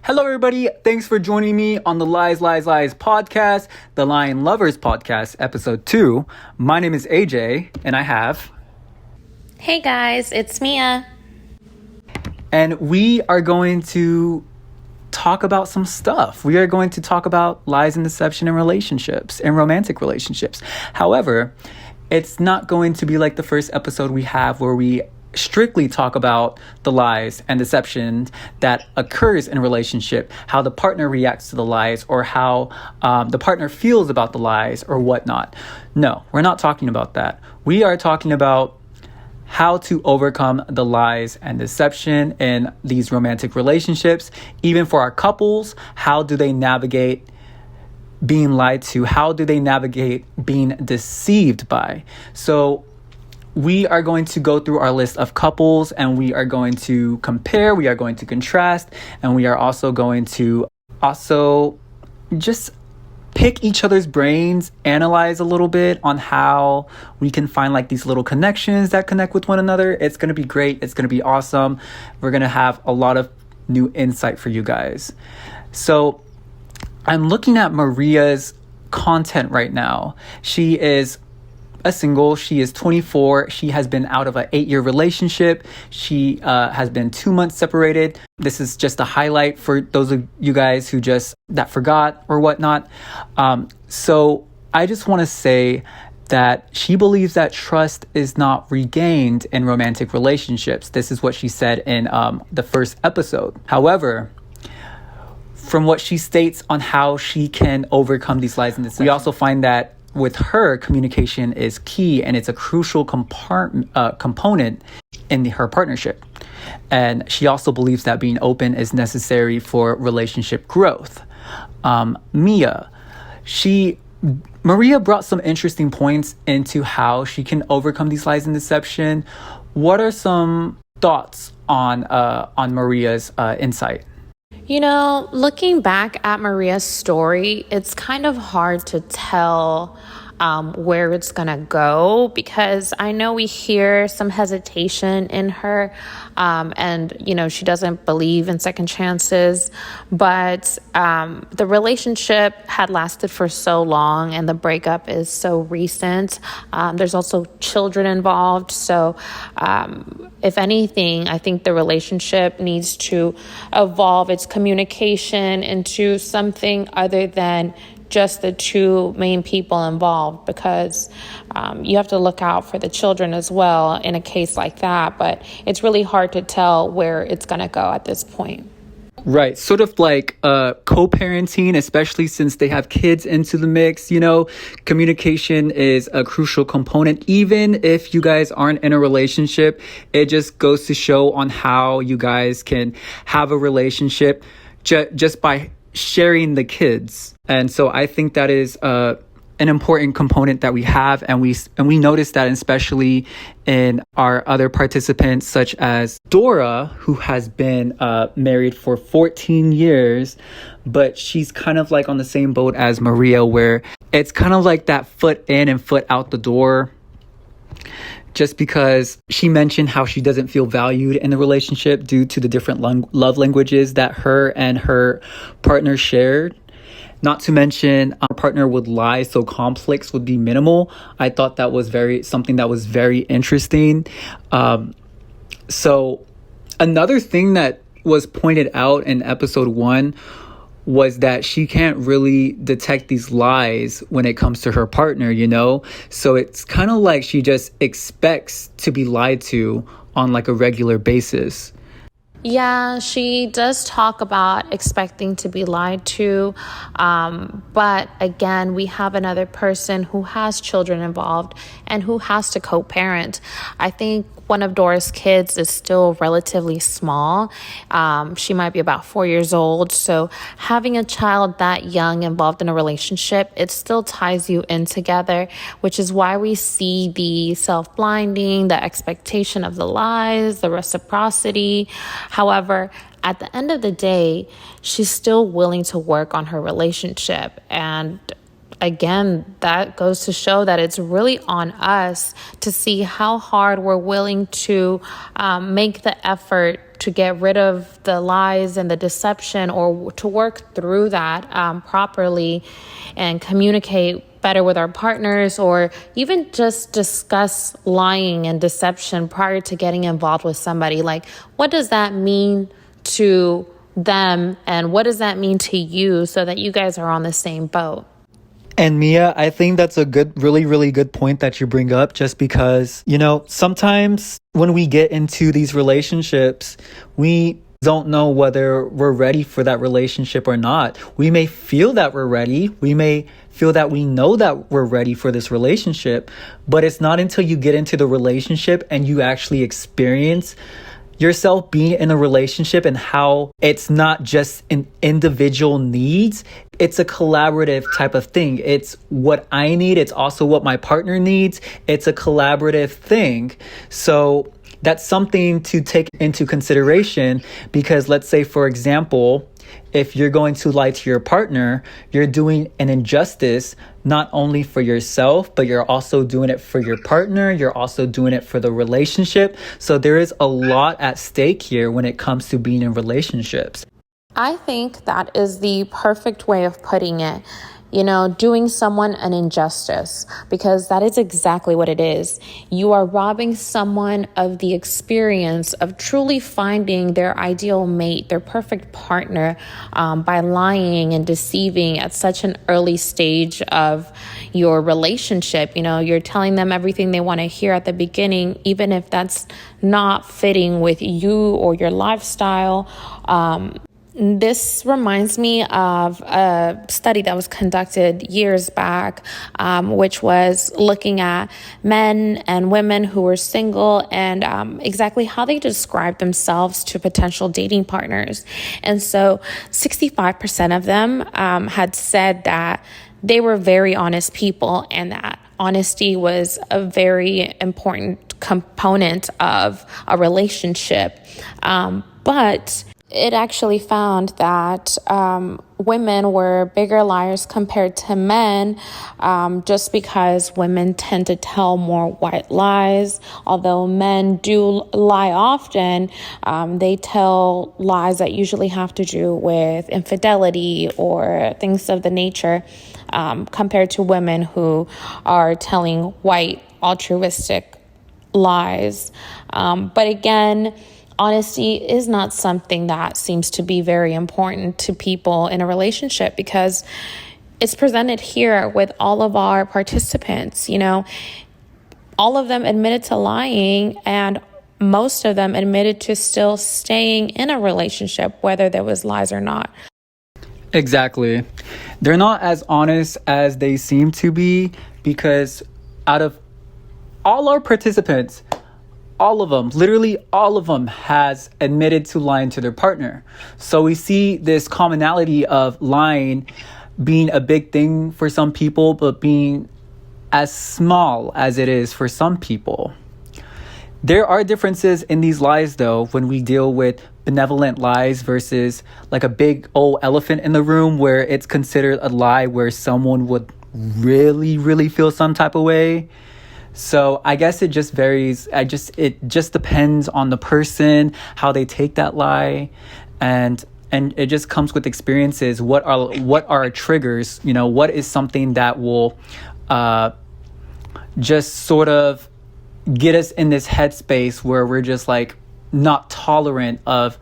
Hello, everybody. Thanks for joining me on the Lies, Lies, Lies podcast, the Lion Lovers podcast, episode 2. My name is AJ, and I have... Hey guys, it's Mia. And we are going to talk about some stuff. We are going to talk about lies and deception in relationships and romantic relationships. However, it's not going to be like the first episode we have where we strictly talk about the lies and deception that occurs in a relationship, how the partner reacts to the lies, or how the partner feels about the lies or whatnot. No, we're not talking about that. We are talking about how to overcome the lies and deception in these romantic relationships. Even for our couples, how do they navigate being lied to? How do they navigate being deceived by? So we are going to go through our list of couples, and we are going to compare, we are going to contrast, and we are also going to just pick each other's brains, analyze a little bit on how we can find like these little connections that connect with one another. It's going to be great. It's going to be awesome. We're going to have a lot of new insight for you guys. So I'm looking at Maria's content right now. She is a single. She is 24. She has been out of an 8-year relationship. She has been 2 months separated. This is just a highlight for those of you guys who that forgot or whatnot. So I just want to say that she believes that trust is not regained in romantic relationships. This is what she said in the first episode. However, from what she states on how she can overcome these lies and deception, we also find that with her, communication is key, and it's a crucial component in her partnership. And she also believes that being open is necessary for relationship growth. Maria brought some interesting points into how she can overcome these lies and deception. What are some thoughts on Maria's insight? You know, looking back at Maria's story, it's kind of hard to tell where it's going to go, because I know we hear some hesitation in her and, you know, she doesn't believe in second chances, but the relationship had lasted for so long and the breakup is so recent. There's also children involved. So if anything, I think the relationship needs to evolve its communication into something other than just the two main people involved, because you have to look out for the children as well in a case like that. But it's really hard to tell where it's going to go at this point. Right. Sort of like co-parenting, especially since they have kids into the mix. You know, communication is a crucial component. Even if you guys aren't in a relationship, it just goes to show on how you guys can have a relationship just by sharing the kids. And so I think that is an important component that we have, and we notice that especially in our other participants, such as Dora, who has been married for 14 years, but she's kind of like on the same boat as Maria, where it's kind of like that foot in and foot out the door. Just because she mentioned how she doesn't feel valued in the relationship due to the different love languages that her and her partner shared. Not to mention, our partner would lie, so conflicts would be minimal. I thought that was something that was very interesting. So another thing that was pointed out in episode 1 was that she can't really detect these lies when it comes to her partner, you know? So it's kind of like she just expects to be lied to on like a regular basis. Yeah, she does talk about expecting to be lied to. But again, we have another person who has children involved and who has to co-parent. I think one of Dora's kids is still relatively small. She might be about 4 years old. So having a child that young involved in a relationship, it still ties you in together, which is why we see the self-blinding, the expectation of the lies, the reciprocity. However, at the end of the day, she's still willing to work on her relationship. And again, that goes to show that it's really on us to see how hard we're willing to make the effort to get rid of the lies and the deception, or to work through that properly and communicate better with our partners, or even just discuss lying and deception prior to getting involved with somebody. Like, what does that mean to them, and what does that mean to you, so that you guys are on the same boat? And Mia, I think that's a really, really good point that you bring up, just because, sometimes when we get into these relationships, we don't know whether we're ready for that relationship or not. We may feel that we're ready. We may feel that we know that we're ready for this relationship, but it's not until you get into the relationship and you actually experience yourself being in a relationship and how it's not just an individual needs, it's a collaborative type of thing. It's what I need, it's also what my partner needs. It's a collaborative thing. So that's something to take into consideration, because let's say, for example, if you're going to lie to your partner, you're doing an injustice not only for yourself, but you're also doing it for your partner. You're also doing it for the relationship. So there is a lot at stake here when it comes to being in relationships. I think that is the perfect way of putting it. Doing someone an injustice, because that is exactly what it is. You are robbing someone of the experience of truly finding their ideal mate, their perfect partner, by lying and deceiving at such an early stage of your relationship. You're telling them everything they want to hear at the beginning, even if that's not fitting with you or your lifestyle. This reminds me of a study that was conducted years back, which was looking at men and women who were single and exactly how they described themselves to potential dating partners. And so 65% of them had said that they were very honest people, and that honesty was a very important component of a relationship. But it actually found that women were bigger liars compared to men, just because women tend to tell more white lies. Although men do lie often, they tell lies that usually have to do with infidelity or things of the nature, compared to women who are telling white altruistic lies. But again, honesty is not something that seems to be very important to people in a relationship, because it's presented here with all of our participants. All of them admitted to lying, and most of them admitted to still staying in a relationship, whether there was lies or not. Exactly. They're not as honest as they seem to be, because out of all our participants, all of them, literally all of them, has admitted to lying to their partner. So we see this commonality of lying being a big thing for some people, but being as small as it is for some people. There are differences in these lies, though, when we deal with benevolent lies versus like a big old elephant in the room, where it's considered a lie where someone would really, really feel some type of way. So I guess it just varies. It just depends on the person, how they take that lie, and it just comes with experiences. What are triggers? What is something that will just sort of get us in this headspace where we're just like not tolerant of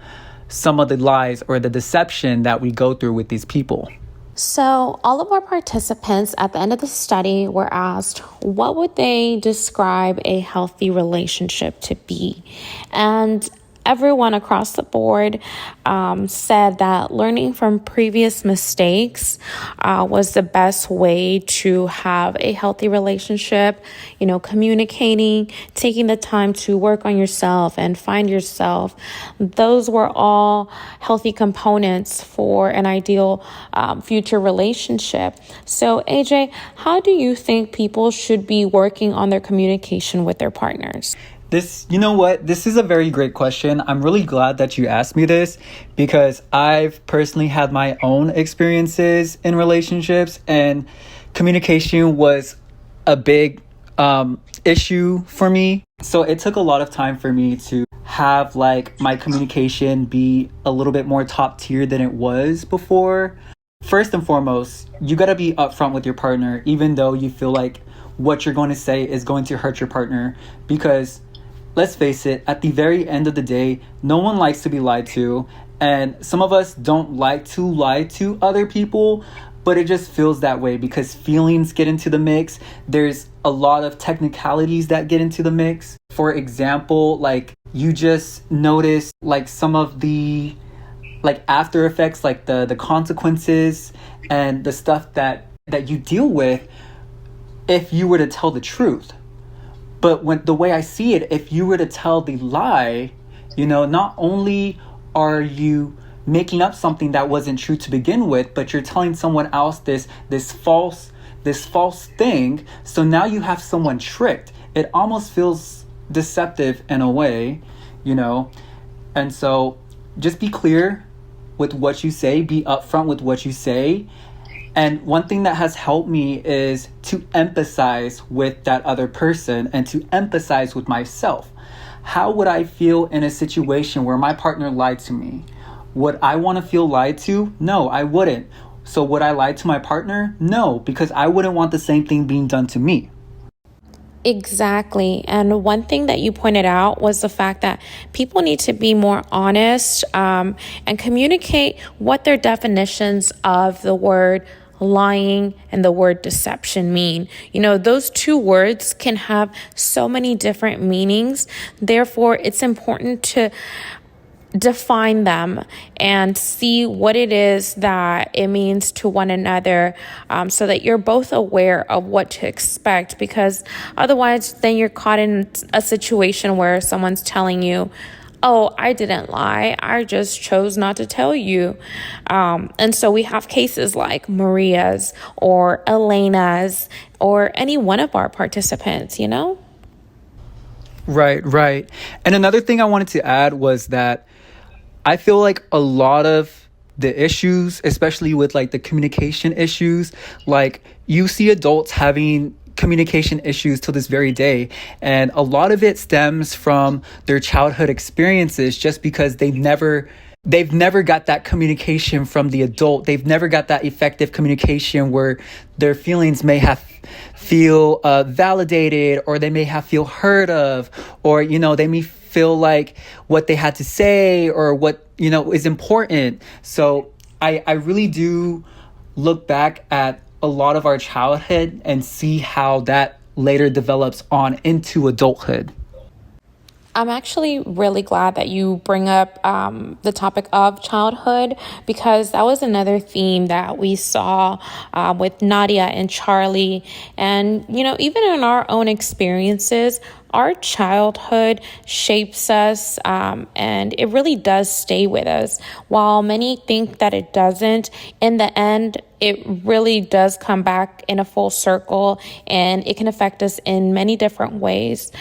some of the lies or the deception that we go through with these people. So all of our participants at the end of the study were asked, what would they describe a healthy relationship to be? And everyone across the board said that learning from previous mistakes was the best way to have a healthy relationship. Communicating, taking the time to work on yourself and find yourself. Those were all healthy components for an ideal future relationship. So AJ, how do you think people should be working on their communication with their partners? This is a very great question. I'm really glad that you asked me this, because I've personally had my own experiences in relationships, and communication was a big issue for me. So it took a lot of time for me to have like my communication be a little bit more top tier than it was before. First and foremost, you got to be upfront with your partner, even though you feel like what you're going to say is going to hurt your partner. Because let's face it, at the very end of the day, no one likes to be lied to. And some of us don't like to lie to other people, but it just feels that way because feelings get into the mix. There's a lot of technicalities that get into the mix. For example, like you just notice like some of the like after effects, like the consequences and the stuff that you deal with if you were to tell the truth. But when the way I see it, if you were to tell the lie, not only are you making up something that wasn't true to begin with, but you're telling someone else this false thing. So now you have someone tricked. It almost feels deceptive in a way, And so just be clear with what you say, be upfront with what you say. And one thing that has helped me is to empathize with that other person and to empathize with myself. How would I feel in a situation where my partner lied to me? Would I want to feel lied to? No, I wouldn't. So would I lie to my partner? No, because I wouldn't want the same thing being done to me. Exactly. And one thing that you pointed out was the fact that people need to be more honest and communicate what their definitions of the word lying and the word deception mean. Those two words can have so many different meanings. Therefore, it's important to define them and see what it is that it means to one another, so that you're both aware of what to expect, because otherwise then you're caught in a situation where someone's telling you, oh, I didn't lie, I just chose not to tell you. And so we have cases like Maria's or Elena's or any one of our participants, Right. And another thing I wanted to add was that I feel like a lot of the issues, especially with like the communication issues, like you see adults having communication issues to this very day. And a lot of it stems from their childhood experiences just because they've never got that communication from the adult. They've never got that effective communication where their feelings may have feel validated, or they may have feel heard of, or, they may feel like what they had to say or what, is important. So I really do look back at a lot of our childhood and see how that later develops on into adulthood. I'm actually really glad that you bring up the topic of childhood, because that was another theme that we saw with Nadia and Charlie. And, even in our own experiences, our childhood shapes us, and it really does stay with us. While many think that it doesn't, in the end, it really does come back in a full circle, and it can affect us in many different ways.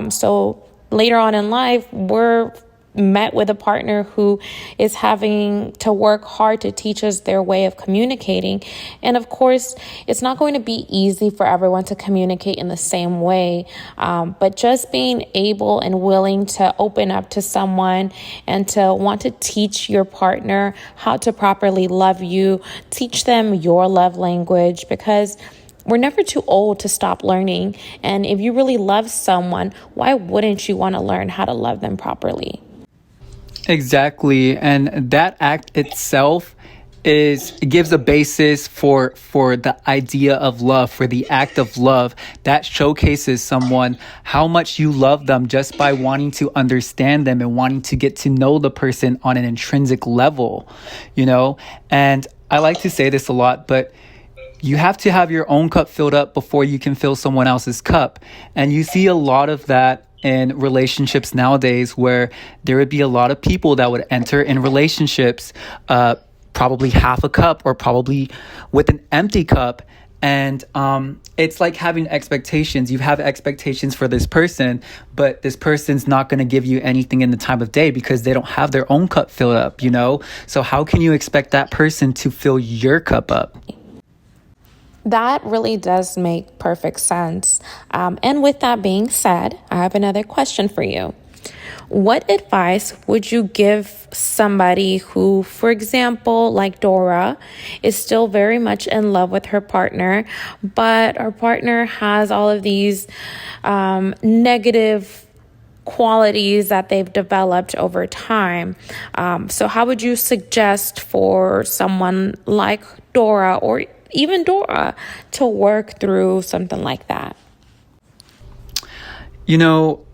So later on in life, we're met with a partner who is having to work hard to teach us their way of communicating. And of course, it's not going to be easy for everyone to communicate in the same way. But just being able and willing to open up to someone and to want to teach your partner how to properly love you, teach them your love language, because we're never too old to stop learning. And if you really love someone, why wouldn't you want to learn how to love them properly? Exactly. And that act itself gives a basis for the idea of love, for the act of love that showcases someone how much you love them just by wanting to understand them and wanting to get to know the person on an intrinsic level, And I like to say this a lot, but you have to have your own cup filled up before you can fill someone else's cup. And you see a lot of that in relationships nowadays, where there would be a lot of people that would enter in relationships probably half a cup or probably with an empty cup. And it's like having expectations. You have expectations for this person, but this person's not going to give you anything in the time of day because they don't have their own cup filled up, So how can you expect that person to fill your cup up? That really does make perfect sense. And with that being said, I have another question for you. What advice would you give somebody who, for example, like Dora, is still very much in love with her partner, but her partner has all of these negative qualities that they've developed over time? So how would you suggest for someone like Dora, or even Dora, to work through something like that? You know,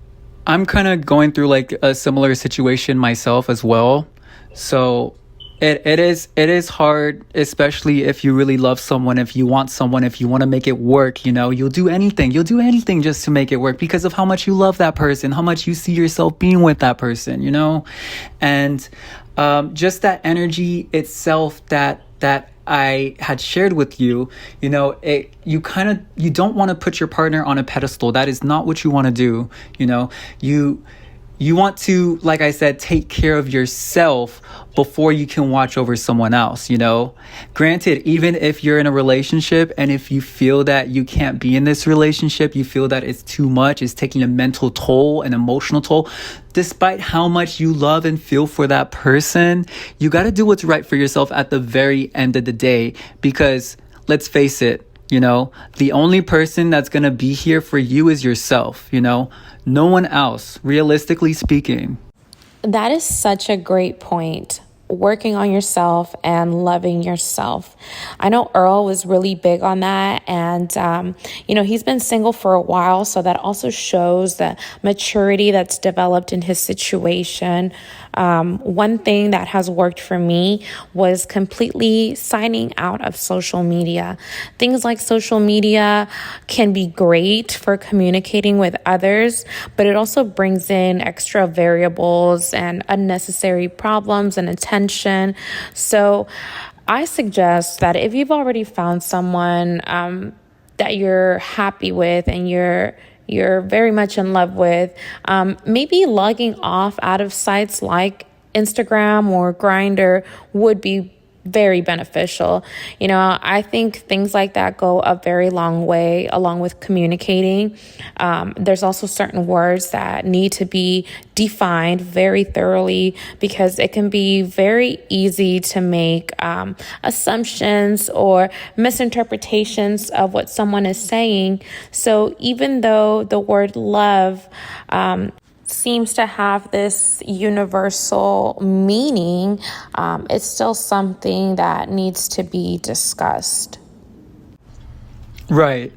I'm kind of going through like a similar situation myself as well. So it is hard, especially if you really love someone, if you want someone, if you want to make it work, you'll do anything. You'll do anything just to make it work because of how much you love that person, how much you see yourself being with that person. And just that energy itself that I had shared with you, you don't want to put your partner on a pedestal. That is not what you want to do. You want to, like I said, take care of yourself before you can watch over someone else. Granted, even if you're in a relationship and if you feel that you can't be in this relationship, you feel that it's too much, it's taking a mental toll, an emotional toll, despite how much you love and feel for that person, you got to do what's right for yourself at the very end of the day. Because let's face it, the only person that's going to be here for you is yourself, no one else, realistically speaking. That is such a great point. Working on yourself and loving yourself. I know Earl was really big on that, and he's been single for a while, so that also shows the maturity that's developed in his situation. One thing that has worked for me was completely signing out of social media. Things like social media can be great for communicating with others, but it also brings in extra variables and unnecessary problems and attention. So I suggest that if you've already found someone that you're happy with and you're very much in love with, maybe logging off out of sites like Instagram or Grindr would be very beneficial. I think things like that go a very long way along with communicating. There's also certain words that need to be defined very thoroughly because it can be very easy to make assumptions or misinterpretations of what someone is saying. So even though the word love seems to have this universal meaning, it's still something that needs to be discussed. Right.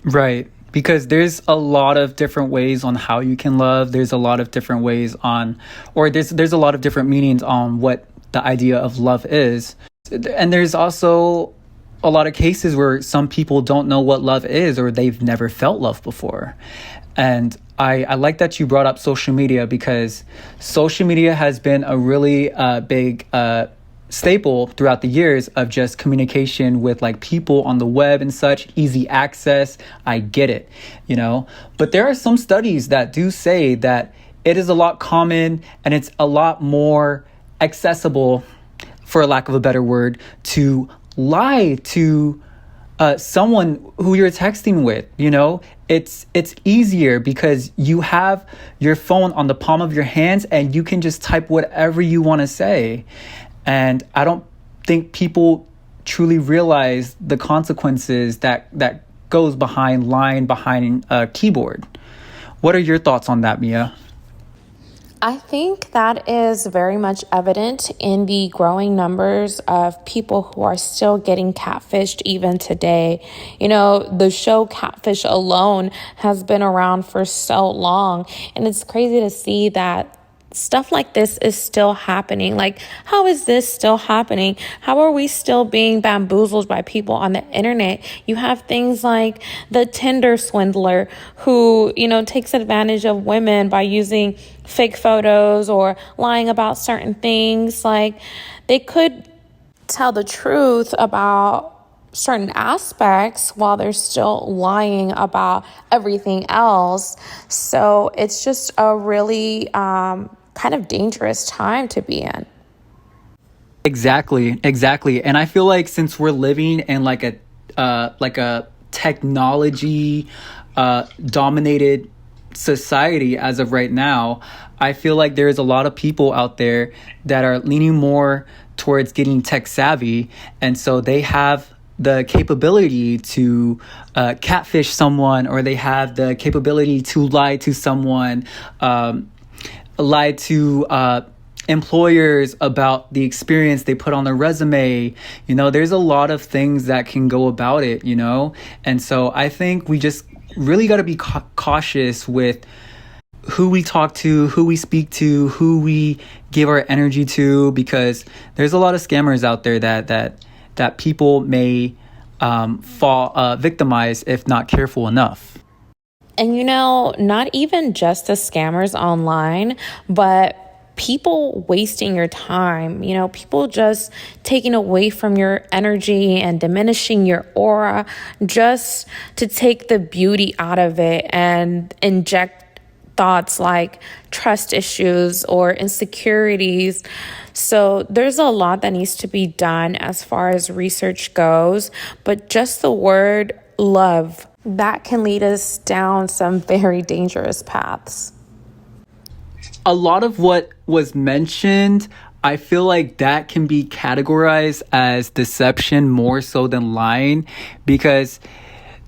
Because there's a lot of different ways on how you can love. There's a lot of different ways there's a lot of different meanings on what the idea of love is. And there's also a lot of cases where some people don't know what love is, or they've never felt love before. And I like that you brought up social media, because social media has been a really big staple throughout the years of just communication with like people on the web and such, easy access. I get it, but there are some studies that do say that it is a lot common and it's a lot more accessible, for lack of a better word, to lie to someone who you're texting with. It's easier because you have your phone on the palm of your hands and you can just type whatever you want to say. And I don't think people truly realize the consequences that goes behind lying behind a keyboard. What are your thoughts on that, Mia? I think that is very much evident in the growing numbers of people who are still getting catfished even today. The show Catfish alone has been around for so long, and it's crazy to see that stuff like this is still happening. Like, how is this still happening? How are we still being bamboozled by people on the internet? You have things like the Tinder swindler who, takes advantage of women by using fake photos or lying about certain things. Like, they could tell the truth about certain aspects while they're still lying about everything else. So it's just a really kind of dangerous time to be in. Exactly. And I feel like since we're living in like a technology dominated society as of right now, I feel like there's a lot of people out there that are leaning more towards getting tech savvy. And so they have the capability to catfish someone, or they have the capability to lie to someone, lie to employers about the experience they put on their resume. There's a lot of things that can go about it, And so I think we just really got to be cautious with who we talk to, who we speak to, who we give our energy to, because there's a lot of scammers out there that people may fall victimized if not careful enough. And not even just the scammers online, but people wasting your time, people just taking away from your energy and diminishing your aura just to take the beauty out of it and inject thoughts like trust issues or insecurities. So there's a lot that needs to be done as far as research goes, but just the word love, that can lead us down some very dangerous paths. A lot of what was mentioned, I feel like that can be categorized as deception more so than lying, because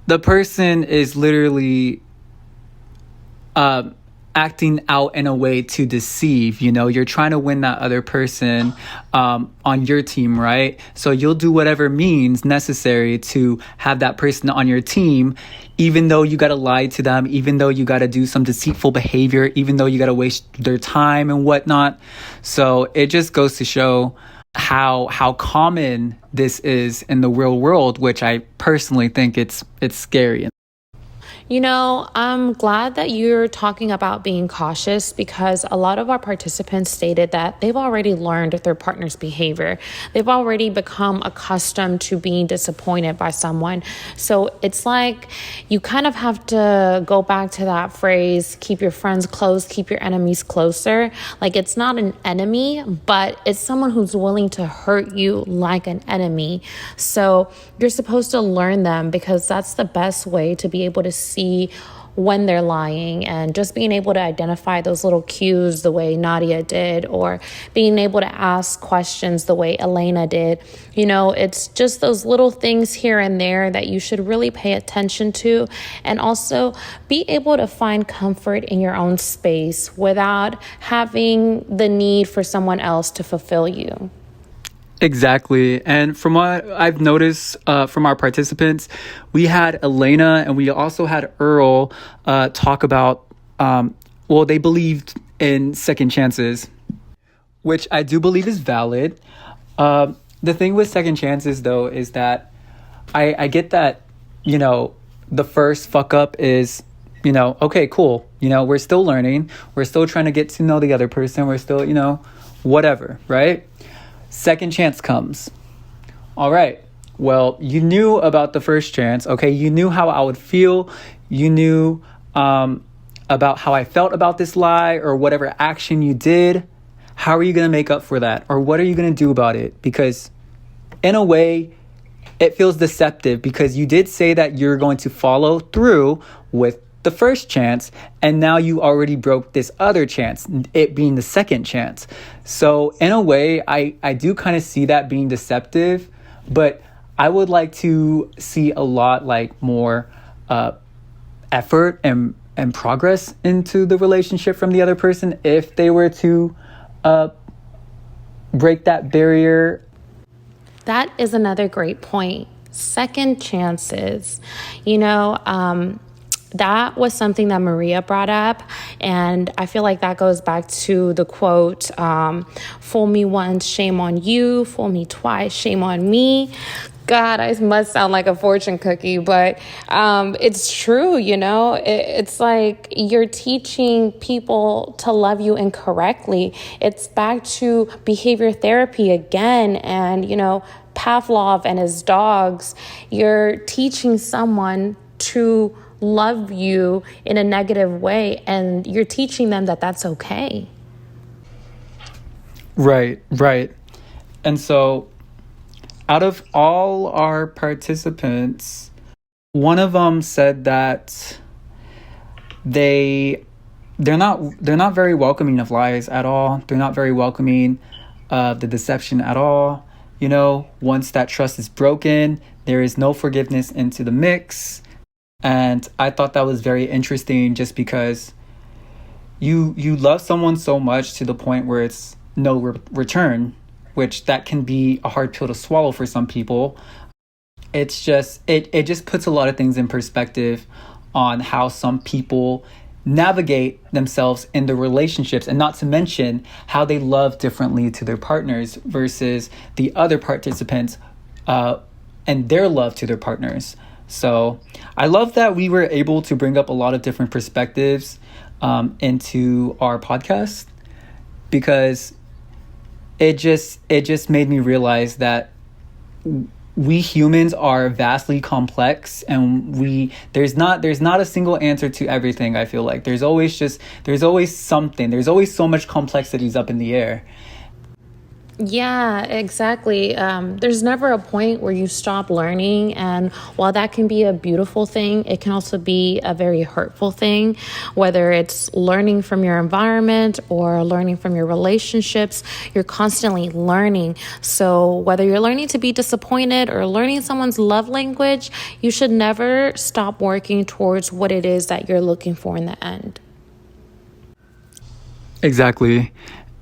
the person is literally acting out in a way to deceive. You're trying to win that other person on your team, right? So you'll do whatever means necessary to have that person on your team, even though you got to lie to them, even though you got to do some deceitful behavior, even though you got to waste their time and whatnot. So it just goes to show how common this is in the real world, which I personally think it's scary. I'm glad that you're talking about being cautious, because a lot of our participants stated that they've already learned their partner's behavior. They've already become accustomed to being disappointed by someone. So it's like you kind of have to go back to that phrase, keep your friends close, keep your enemies closer. Like, it's not an enemy, but it's someone who's willing to hurt you like an enemy. So you're supposed to learn them, because that's the best way to be able to see when they're lying, and just being able to identify those little cues the way Nadia did, or being able to ask questions the way Elena did. It's just those little things here and there that you should really pay attention to, and also be able to find comfort in your own space without having the need for someone else to fulfill you. Exactly. And from what I've noticed from our participants, we had Elena and we also had Earl talk about, they believed in second chances, which I do believe is valid. The thing with second chances, though, is that I get that, the first fuck up is, okay, cool. We're still learning. We're still trying to get to know the other person. We're still, whatever, right? Second chance comes. All right. Well, you knew about the first chance. Okay. You knew how I would feel. You knew about how I felt about this lie or whatever action you did. How are you going to make up for that? Or what are you going to do about it? Because in a way, it feels deceptive, because you did say that you're going to follow through with the first chance, and now you already broke this other chance, it being the second chance. So in a way, I do kind of see that being deceptive, but I would like to see a lot more effort and progress into the relationship from the other person if they were to break that barrier. That is another great point. Second chances. That was something that Maria brought up, and I feel like that goes back to the quote, fool me once, shame on you, fool me twice, shame on me. God, I must sound like a fortune cookie, but it's true, It's like you're teaching people to love you incorrectly. It's back to behavior therapy again, and, Pavlov and his dogs. You're teaching someone to love you in a negative way, and you're teaching them that that's okay. Right. And so out of all our participants, one of them said that they they're not very welcoming of lies at all. They're not very welcoming of the deception at all. Once that trust is broken, there is no forgiveness into the mix. And I thought that was very interesting, just because you love someone so much to the point where it's no return, which that can be a hard pill to swallow for some people. It just puts a lot of things in perspective on how some people navigate themselves in the relationships, and not to mention how they love differently to their partners versus the other participants, and their love to their partners. So I love that we were able to bring up a lot of different perspectives into our podcast, because it just made me realize that we humans are vastly complex, and there's not a single answer to everything. I feel like there's always something. There's always so much complexities up in the air. Yeah, exactly. There's never a point where you stop learning. And while that can be a beautiful thing, it can also be a very hurtful thing, whether it's learning from your environment or learning from your relationships. You're constantly learning. So whether you're learning to be disappointed or learning someone's love language, you should never stop working towards what it is that you're looking for in the end. Exactly.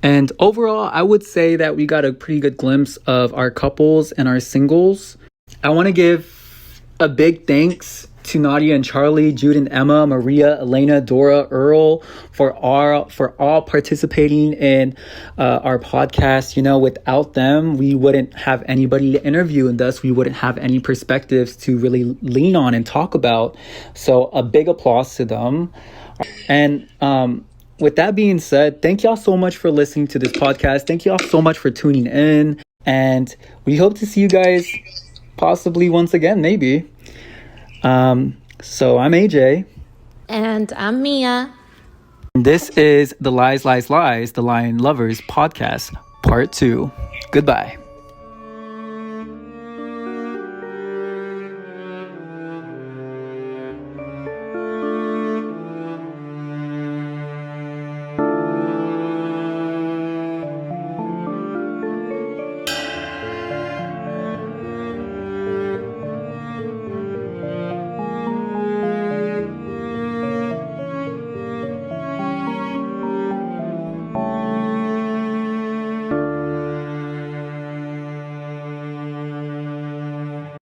And overall, I would say that we got a pretty good glimpse of our couples and our singles. I want to give a big thanks to Nadia and Charlie, Jude and Emma, Maria, Elena, Dora, Earl, for all participating in our podcast. Without them, we wouldn't have anybody to interview, and thus we wouldn't have any perspectives to really lean on and talk about. So a big applause to them. And with that being said, thank y'all so much for listening to this podcast. Thank y'all so much for tuning in. And we hope to see you guys possibly once again, maybe. So I'm AJ. And I'm Mia. This is the Lies, Lies, Lies, the Lion Lovers podcast, part 2. Goodbye.